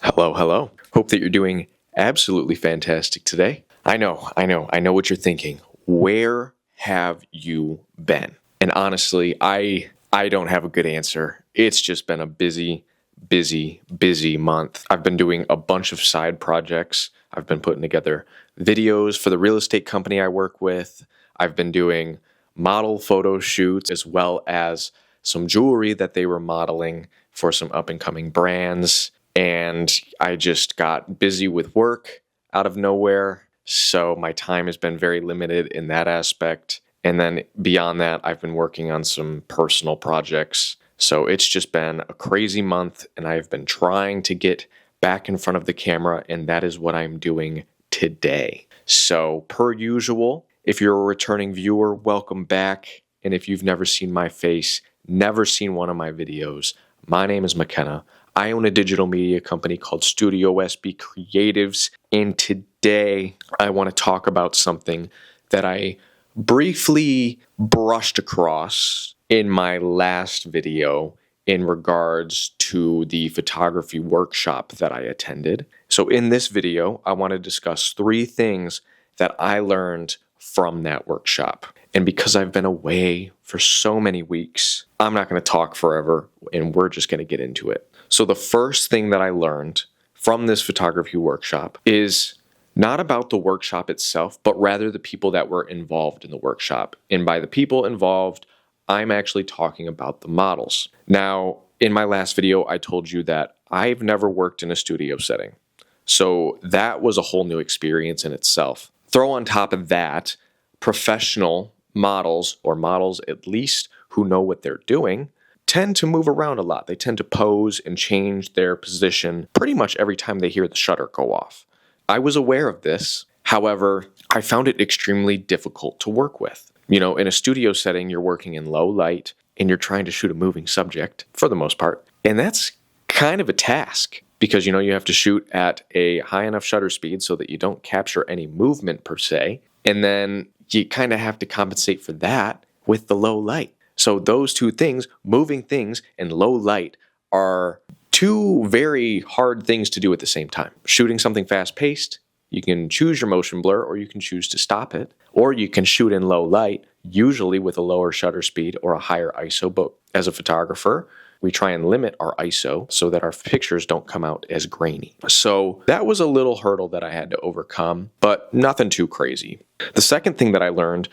Hello, hello. Hope that you're doing absolutely fantastic today. I know what you're thinking. Where have you been? And honestly, I don't have a good answer. It's just been a busy month. I've been doing a bunch of side projects. I've been putting together videos for the real estate company I work with. I've been doing model photo shoots as well as some jewelry that they were modeling for some up and coming brands. And I just got busy with work out of nowhere. So my time has been very limited in that aspect. And then beyond that, I've been working on some personal projects. So it's just been a crazy month, and I've been trying to get back in front of the camera, and that is what I'm doing today. So per usual, if you're a returning viewer, welcome back. And if you've never seen my face, never seen one of my videos, my name is McKenna. I own a digital media company called Studio SB Creatives, and today I want to talk about something that I briefly brushed across in my last video in regards to the photography workshop that I attended. So in this video, I want to discuss 3 things that I learned from that workshop. And because I've been away for so many weeks, I'm not going to talk forever, and we're just going to get into it. So the first thing that I learned from this photography workshop is not about the workshop itself, but rather the people that were involved in the workshop. And by the people involved, I'm actually talking about the models. Now, in my last video, I told you that I've never worked in a studio setting. So that was a whole new experience in itself. Throw on top of that, professional models, or models at least who know what they're doing, tend to move around a lot. They tend to pose and change their position pretty much every time they hear the shutter go off. I was aware of this. However, I found it extremely difficult to work with. You know, in a studio setting, you're working in low light and you're trying to shoot a moving subject for the most part. And that's kind of a task because, you have to shoot at a high enough shutter speed so that you don't capture any movement per se. And then you kind of have to compensate for that with the low light. So those 2 things, moving things and low light, are 2 very hard things to do at the same time. Shooting something fast-paced, you can choose your motion blur or you can choose to stop it. Or you can shoot in low light, usually with a lower shutter speed or a higher ISO. But as a photographer, we try and limit our ISO so that our pictures don't come out as grainy. So that was a little hurdle that I had to overcome, but nothing too crazy. The second thing that I learned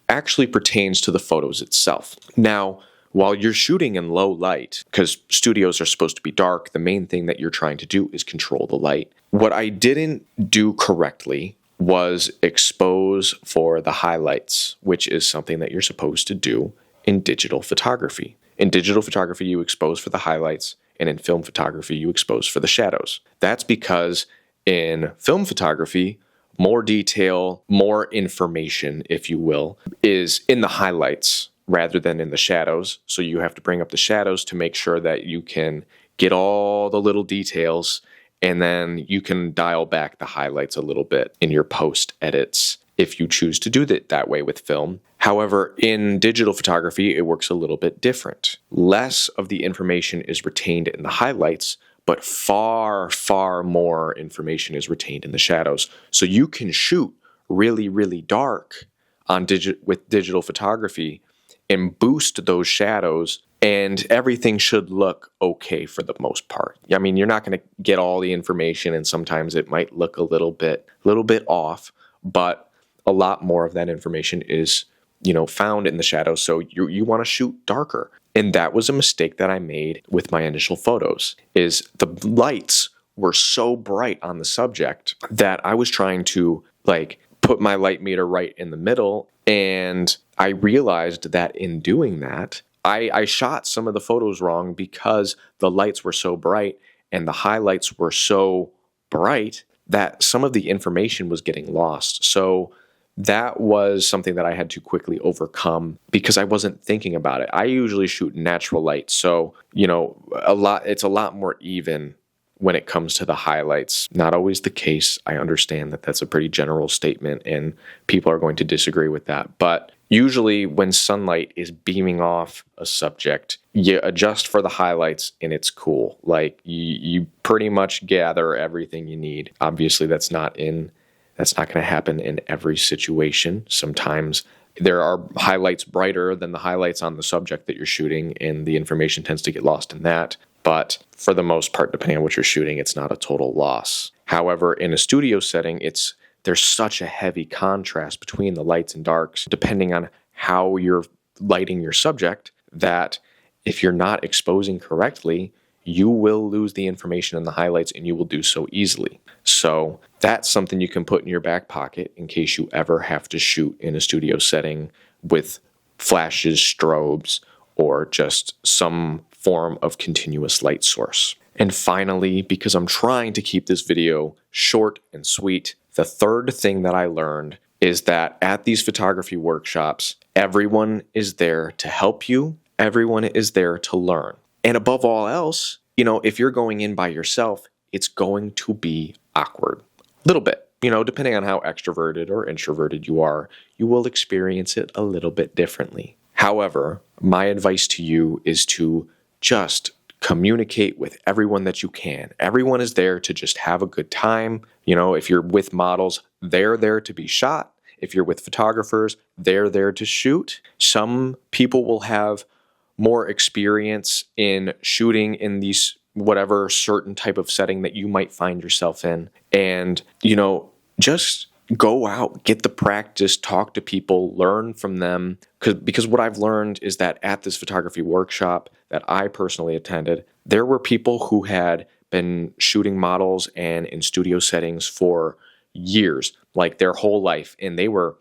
actually pertains to the photos itself. Now, while you're shooting in low light, because studios are supposed to be dark, the main thing that you're trying to do is control the light. What I didn't do correctly was expose for the highlights, which is something that you're supposed to do in digital photography. In digital photography, you expose for the highlights, and in film photography, you expose for the shadows. That's because in film photography, more detail, more information, if you will, is in the highlights rather than in the shadows. So you have to bring up the shadows to make sure that you can get all the little details, and then you can dial back the highlights a little bit in your post edits if you choose to do it that way with film. However, in digital photography, it works a little bit different. Less of the information is retained in the highlights, but far more information is retained in the shadows. So you can shoot really dark on with digital photography and boost those shadows, and everything should look okay for the most part. I mean, you're not going to get all the information, and sometimes it might look a little bit off, but a lot more of that information is, found in the shadows. So you want to shoot darker. And that was a mistake that I made with my initial photos, is the lights were so bright on the subject that I was trying to put my light meter right in the middle. And I realized that in doing that, I shot some of the photos wrong because the lights were so bright and the highlights were so bright that some of the information was getting lost. So that was something that I had to quickly overcome because I wasn't thinking about it. I usually shoot natural light, so it's a lot more even when it comes to the highlights. Not always the case. I understand that that's a pretty general statement and people are going to disagree with that. But, usually when sunlight is beaming off a subject, you adjust for the highlights and it's cool. Like you pretty much gather everything you need. Obviously that's not going to happen in every situation. Sometimes there are highlights brighter than the highlights on the subject that you're shooting, and the information tends to get lost in that. But for the most part, depending on what you're shooting, it's not a total loss. However, in a studio setting, there's such a heavy contrast between the lights and darks, depending on how you're lighting your subject, that if you're not exposing correctly, you will lose the information in the highlights, and you will do so easily. So that's something you can put in your back pocket in case you ever have to shoot in a studio setting with flashes, strobes, or just some form of continuous light source. And finally, because I'm trying to keep this video short and sweet, the third thing that I learned is that at these photography workshops, everyone is there to help you. Everyone is there to learn. And above all else, if you're going in by yourself, it's going to be awkward. A little bit, depending on how extroverted or introverted you are, you will experience it a little bit differently. However, my advice to you is to just communicate with everyone that you can. Everyone is there to just have a good time. If you're with models, they're there to be shot. If you're with photographers, they're there to shoot. Some people will have more experience in shooting in these whatever certain type of setting that you might find yourself in. And, just go out, get the practice, talk to people, learn from them. Because what I've learned is that at this photography workshop that I personally attended, there were people who had been shooting models and in studio settings for years, like their whole life. And they were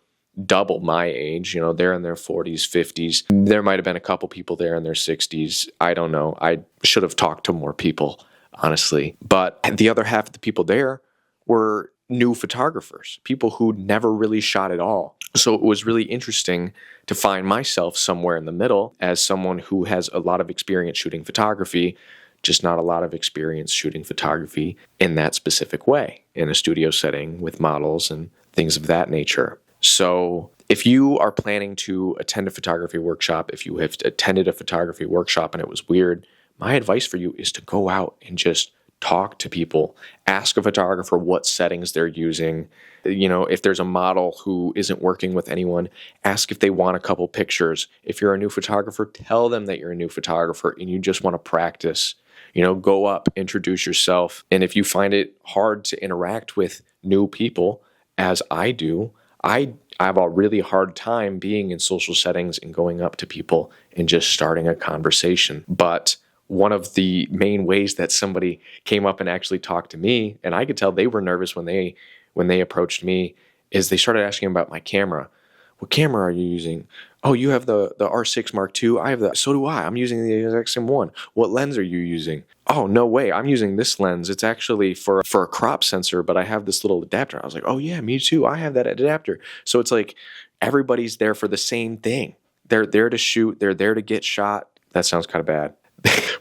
double my age, they're in their 40s, 50s. There might have been a couple people there in their 60s. I don't know. I should have talked to more people, honestly. But the other half of the people there were new photographers, people who never really shot at all. So it was really interesting to find myself somewhere in the middle as someone who has a lot of experience shooting photography, just not a lot of experience shooting photography in that specific way, in a studio setting with models and things of that nature. So if you are planning to attend a photography workshop, if you have attended a photography workshop and it was weird, my advice for you is to go out and just talk to people. Ask a photographer what settings they're using. If there's a model who isn't working with anyone, ask if they want a couple pictures. If you're a new photographer, tell them that you're a new photographer and you just want to practice. Go up, introduce yourself. And if you find it hard to interact with new people, as I do, I have a really hard time being in social settings and going up to people and just starting a conversation. But one of the main ways that somebody came up and actually talked to me, and I could tell they were nervous when they approached me, is they started asking about my camera. What camera are you using? Oh, you have the R6 Mark II? I have that. So do I. I'm using the exact same one. What lens are you using? Oh, no way. I'm using this lens. It's actually for a crop sensor, but I have this little adapter. I was like, oh yeah, me too. I have that adapter. So it's like everybody's there for the same thing. They're there to shoot. They're there to get shot. That sounds kind of bad.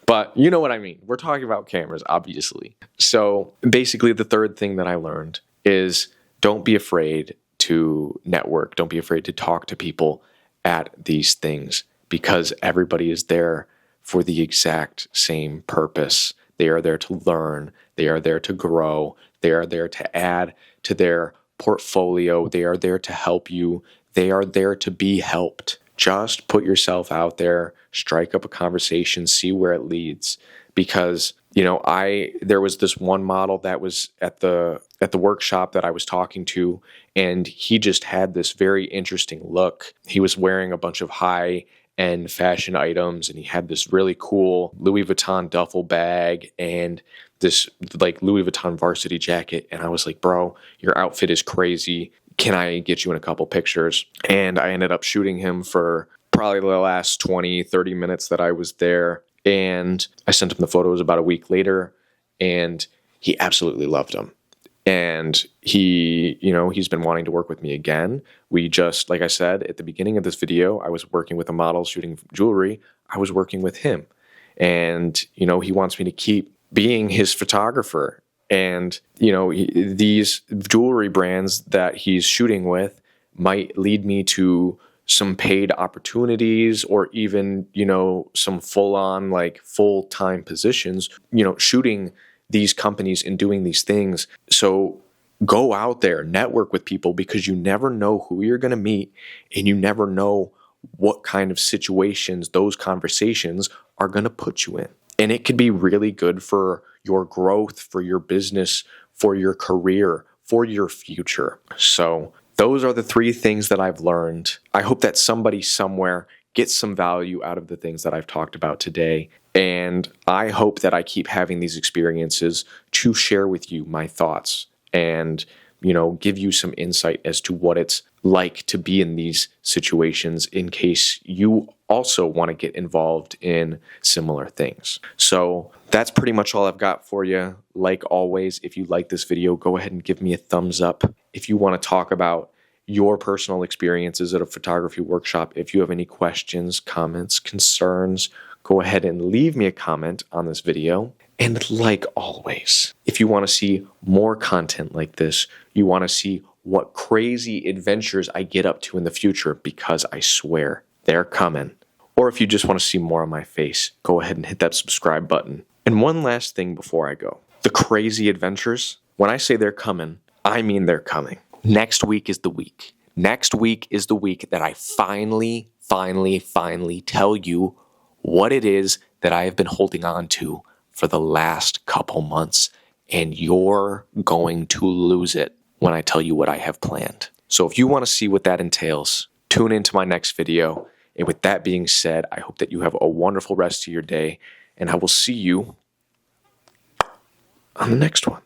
But you know what I mean. We're talking about cameras, obviously. So basically the third thing that I learned is don't be afraid to network. Don't be afraid to talk to people at these things, because everybody is there for the exact same purpose. They are there to learn. They are there to grow. They are there to add to their portfolio. They are there to help you. They are there to be helped. Just put yourself out there, strike up a conversation, see where it leads. Because, there was this one model that was at the workshop that I was talking to, and he just had this very interesting look. He was wearing a bunch of high-end fashion items, and he had this really cool Louis Vuitton duffel bag and this Louis Vuitton varsity jacket. And I was like, bro, your outfit is crazy. Can I get you in a couple pictures? And I ended up shooting him for probably the last 20, 30 minutes that I was there. And I sent him the photos about a week later, and he absolutely loved them. And he's been wanting to work with me again. We just, like I said, at the beginning of this video, I was working with a model shooting jewelry. I was working with him. And, he wants me to keep being his photographer. And, these jewelry brands that he's shooting with might lead me to some paid opportunities or even, some full-on like full-time positions, shooting these companies and doing these things. So go out there, network with people, because you never know who you're going to meet, and you never know what kind of situations those conversations are going to put you in. And it could be really good for your growth, for your business, for your career, for your future. So those are the 3 things that I've learned. I hope that somebody somewhere gets some value out of the things that I've talked about today. And I hope that I keep having these experiences to share with you my thoughts and, give you some insight as to what it's like to be in these situations in case you also want to get involved in similar things. So that's pretty much all I've got for you. Like always, if you like this video, go ahead and give me a thumbs up. If you want to talk about your personal experiences at a photography workshop, if you have any questions, comments, concerns, go ahead and leave me a comment on this video. And like always, if you want to see more content like this, you want to see what crazy adventures I get up to in the future, because I swear they're coming. Or if you just want to see more of my face, go ahead and hit that subscribe button. And one last thing before I go. The crazy adventures, when I say they're coming, I mean they're coming. Next week is the week. Next week is the week that I finally tell you what it is that I have been holding on to for the last couple months, and you're going to lose it when I tell you what I have planned. So if you want to see what that entails, tune into my next video. And with that being said, I hope that you have a wonderful rest of your day, and I will see you on the next one.